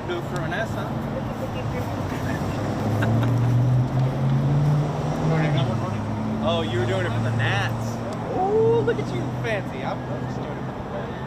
gonna do it for an S, huh? Oh, you were doing it for the gnats. Oh, look at you, fancy. I'm just doing it for the gnats.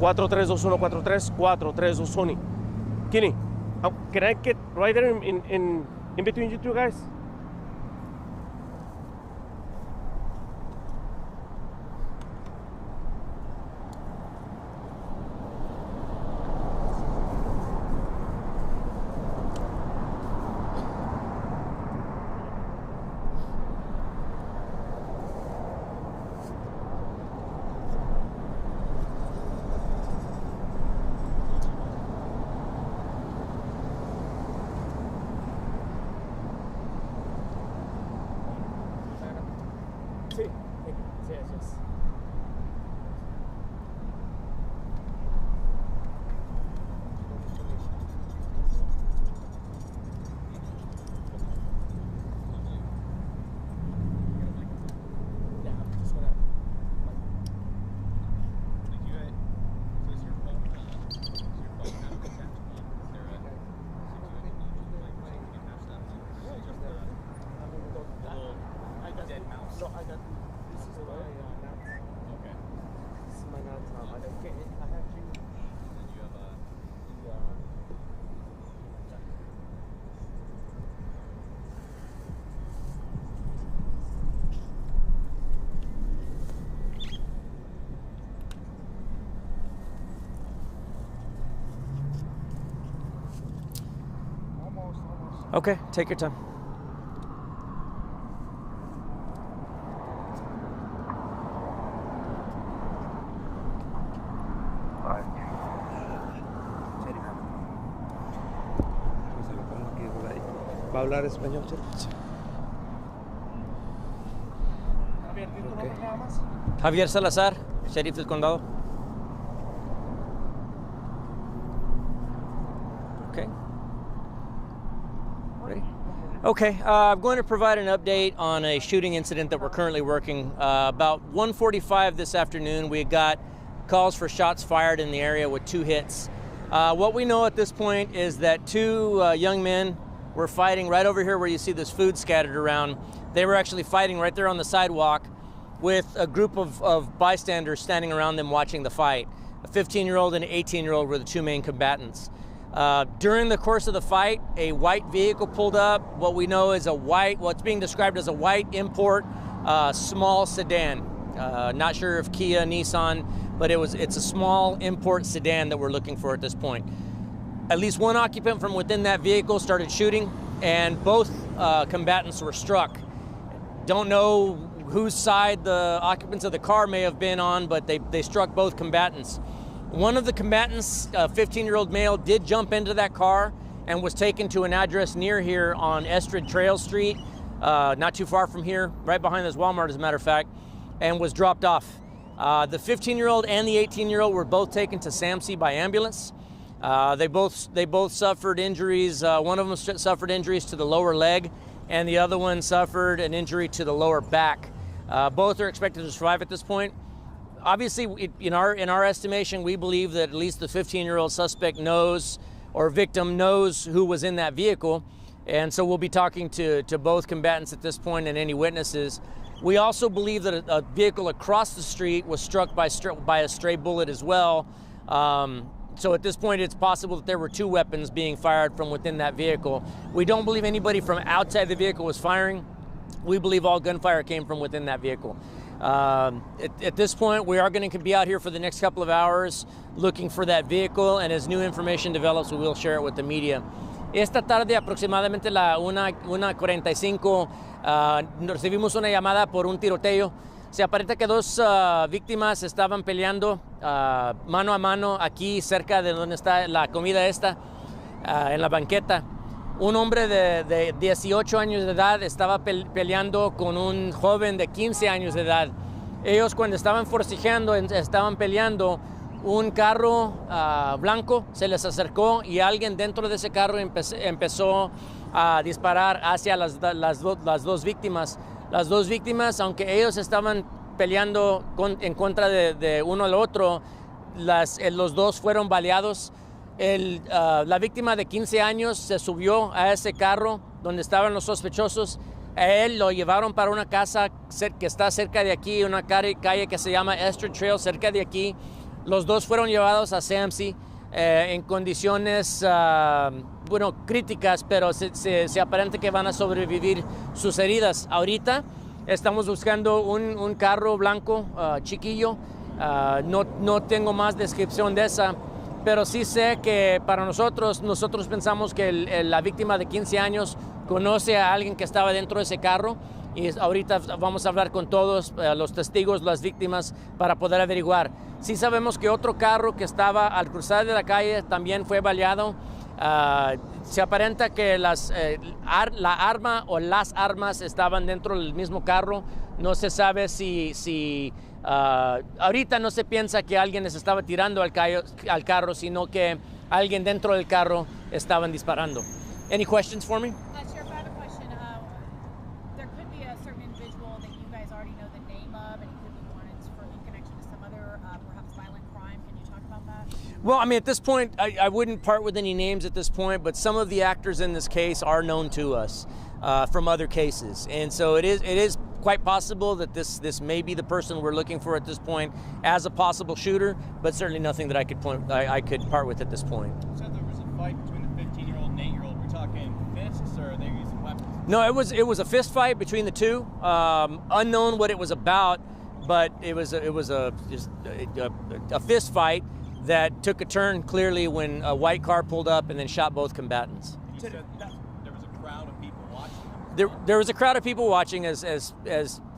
432143. Kenny, can I get right there in between you two guys? Sí, yes. No, I got. This is my nuts. Okay. This is my nuts. I have you. And you have a. Almost. Okay, take your time. ¿Va a hablar español, Chef? Javier, ¿tienes tu Ok. nombre nada más? Javier Salazar, sheriff del condado. Okay. Ready? Okay, I'm going to provide an update on a shooting incident that we're currently working. About 1:45 this afternoon, we got calls for shots fired in the area with 2 hits. What we know at this point is that 2 young men were fighting right over here where you see this food scattered around. They were actually fighting right there on the sidewalk with a group of bystanders standing around them watching the fight. A 15-year-old and an 18-year-old were the 2 main combatants. During the course of the fight, a white vehicle pulled up. What we know is what's being described as a white import small sedan. Not sure if Kia, Nissan, but it's a small import sedan that we're looking for at this point. At least one occupant from within that vehicle started shooting, and both combatants were struck. Don't know whose side the occupants of the car may have been on, but they struck both combatants. One of the combatants, a 15-year-old male, did jump into that car and was taken to an address near here on Estrid Trail Street, not too far from here, right behind this Walmart, as a matter of fact, and was dropped off. The 15-year-old and the 18-year-old were both taken to SAMC by ambulance. They both suffered injuries. One of them suffered injuries to the lower leg, and the other one suffered an injury to the lower back. Both are expected to survive at this point. Obviously, in our estimation, we believe that at least the 15-year-old suspect knows, or victim knows, who was in that vehicle, and so we'll be talking to both combatants at this point and any witnesses. We also believe that a vehicle across the street was struck by a stray bullet as well. So at this point, it's possible that there were 2 weapons being fired from within that vehicle. We don't believe anybody from outside the vehicle was firing. We believe all gunfire came from within that vehicle. At this point, we are going to be out here for the next couple of hours looking for that vehicle, and as new information develops, we will share it with the media. Esta tarde, aproximadamente la 1:45, recibimos una llamada por un tiroteo. Se aparenta que 2 víctimas estaban peleando mano a mano aquí cerca de donde está la comida esta, en la banqueta. Un hombre de 18 años de edad estaba peleando con un joven de 15 años de edad. Ellos, cuando estaban forcejeando, estaban peleando, un carro blanco se les acercó y alguien dentro de ese carro empezó a disparar hacia las 2 víctimas. Las 2 víctimas, aunque ellos estaban peleando en contra de uno al otro, los 2 fueron baleados. La víctima de 15 años se subió a ese carro donde estaban los sospechosos. A él lo llevaron para una casa que está cerca de aquí, una calle que se llama Estrid Trail, cerca de aquí. Los dos fueron llevados a SAMC en condiciones, críticas, pero se aparenta que van a sobrevivir sus heridas. Ahorita estamos buscando un carro blanco chiquillo. No tengo más descripción de esa, pero sí sé que para nosotros pensamos que la víctima de 15 años conoce a alguien que estaba dentro de ese carro. Y ahorita vamos a hablar con todos los testigos, las víctimas, para poder averiguar. Sí sabemos que otro carro que estaba al cruzar de la calle también fue baleado. Se aparenta que la arma o las armas estaban dentro del mismo carro. No se sabe si ahorita no se piensa que alguien les estaba tirando al carro, sino que alguien dentro del carro estaban disparando. Any questions for me? Sheriff, I have a question. There could be a certain individual that you guys already know the name of, and he could be wanted in connection to some other, perhaps violent crime. Can you talk about that? Well, I mean, at this point, I wouldn't part with any names at this point, but some of the actors in this case are known to us from other cases. And so it is quite possible that this may be the person we're looking for at this point as a possible shooter, but certainly nothing that I could part with at this point. You said there was a fight between the 15-year-old and 8-year-old. We're talking fists, or are they using weapons? No, it was a fist fight between the two. Unknown what it was about, but it was a fist fight that took a turn clearly when a white car pulled up and then shot both combatants. You said there was a crowd of people watching. There was a crowd of people watching, as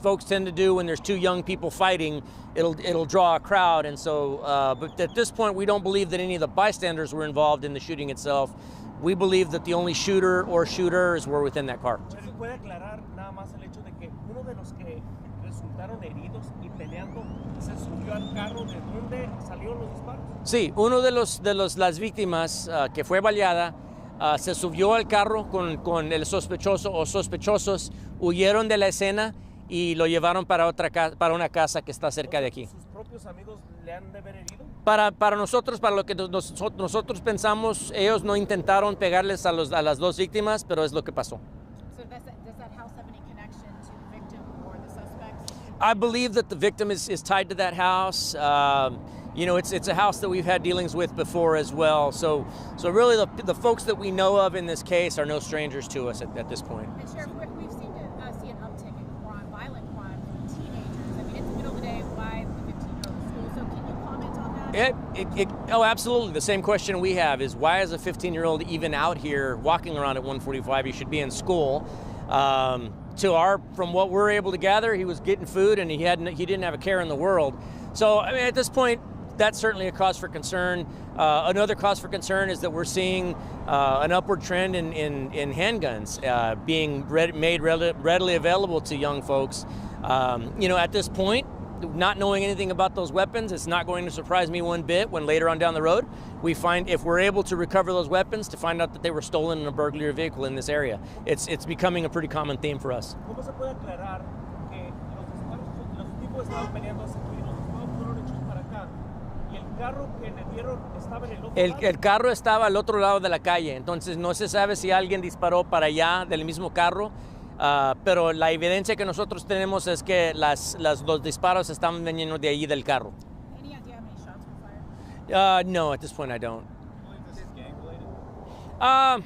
folks tend to do when there's two young people fighting. It'll draw a crowd, and so. But at this point, we don't believe that any of the bystanders were involved in the shooting itself. We believe that the only shooter or shooters were within that car. ¿Se puede aclarar nada más el hecho de que uno de los que resultaron heridos y peleando se subió al carro de donde salieron los disparos? Sí, uno de las víctimas que fue baleada se subió al carro con el sospechoso o sospechosos, huyeron de la escena y lo llevaron para una casa que está cerca de aquí. ¿Sus propios amigos le han de haber herido? Para nosotros, para lo que nosotros pensamos, ellos no intentaron pegarles a las dos víctimas, pero es lo que pasó. So does that house have any connection to the victim or the suspects? I believe that the victim is tied to that house. It's a house that we've had dealings with before as well. So really the folks that we know of in this case are no strangers to us at this point. And Sheriff, we've seemed to see an uptick in violent crime from teenagers. I mean, it's the middle of the day. Why the 15-year-old in school? So can you comment on that? Oh, absolutely. The same question we have is, why is a 15-year-old even out here walking around at 1:45? He should be in school. From what we're able to gather, he was getting food and he didn't have a care in the world. So I mean, at this point, that's certainly a cause for concern. Another cause for concern is that we're seeing an upward trend in handguns being made readily available to young folks. At this point, not knowing anything about those weapons, it's not going to surprise me one bit when later on down the road we find, if we're able to recover those weapons, to find out that they were stolen in a burglary vehicle in this area. It's becoming a pretty common theme for us. ¿Cómo se puede aclarar que los tipos estaban peleando hace y los disparos fueron hechos para acá y el carro que le dieron estaba en el otro lado? El carro estaba al otro lado de la calle, entonces no se sabe si alguien disparó para allá del mismo carro. Pero la evidencia que nosotros tenemos es que los disparos estaban veniendo de allí del carro. Any idea how many shots were fired? No, at this point I don't. Do you believe this is gang-related?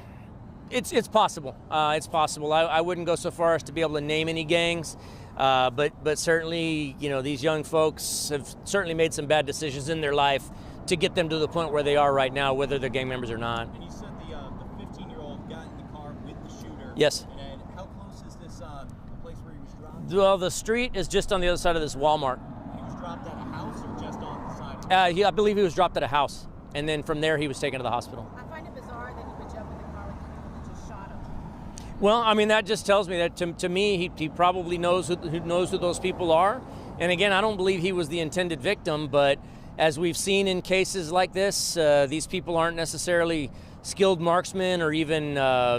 It's possible. It's possible. I wouldn't go so far as to be able to name any gangs, but certainly, these young folks have certainly made some bad decisions in their life to get them to the point where they are right now, whether they're gang members or not. And you said the 15-year-old got in the car with the shooter. Yes. And how close is this the place where he was dropped? Well, the street is just on the other side of this Walmart. He was dropped at a house or just on the side? I believe he was dropped at a house, and then from there he was taken to the hospital. I find it bizarre that he would jump in the car with the people and just shot him. Well, I mean, that just tells me that to me, he probably knows who those people are. And again, I don't believe he was the intended victim, but as we've seen in cases like this, these people aren't necessarily skilled marksmen or even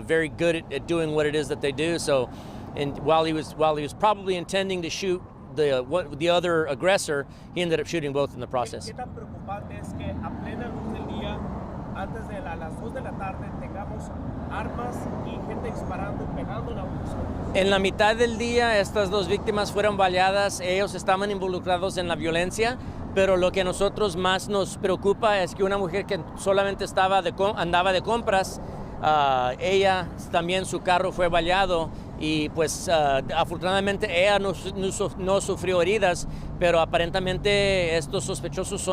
very good at doing what it is that they do. So, and while he was probably intending to shoot the other aggressor, he ended up shooting both in the process. ¿Qué tan preocupante es que a plena luz del día antes de las 2 de la tarde tengamos armas y gente disparando y pegando a una persona. En la mitad del día estas dos víctimas fueron baleadas, ellos estaban involucrados en la violencia, pero lo que a nosotros más nos preocupa es que una mujer que solamente andaba de compras, ella también su carro fue baleado y pues afortunadamente ella no sufrió heridas, pero aparentemente estos sospechosos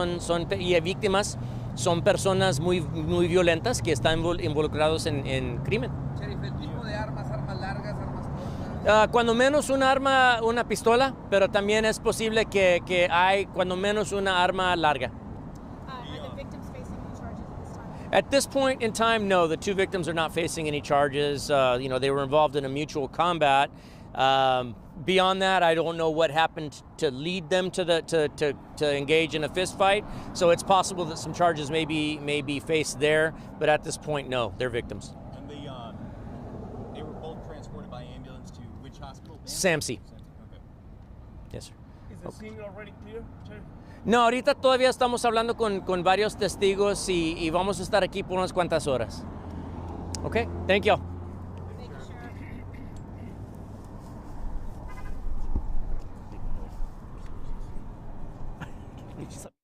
y víctimas son personas muy violentas que están involucrados en crimen. Sheriff, el tipo de armas, armas largas, armas cortas. Cuando menos una pistola, pero también es posible que hay cuando menos una arma larga. Are the victims facing any charges at this time? At this point in time, no, the two victims are not facing any charges. They were involved in a mutual combat. Beyond that, I don't know what happened to lead them to engage in a fist fight. So it's possible that some charges may be faced there, but at this point, no, they're victims. And they were both transported by ambulance to which hospital? SAMC. Okay. Yes, sir. Is the scene already clear, Sheriff? No, ahorita todavía estamos hablando con varios testigos y vamos a estar aquí por unas cuantas horas. Okay, thank you. Thank you, Sheriff.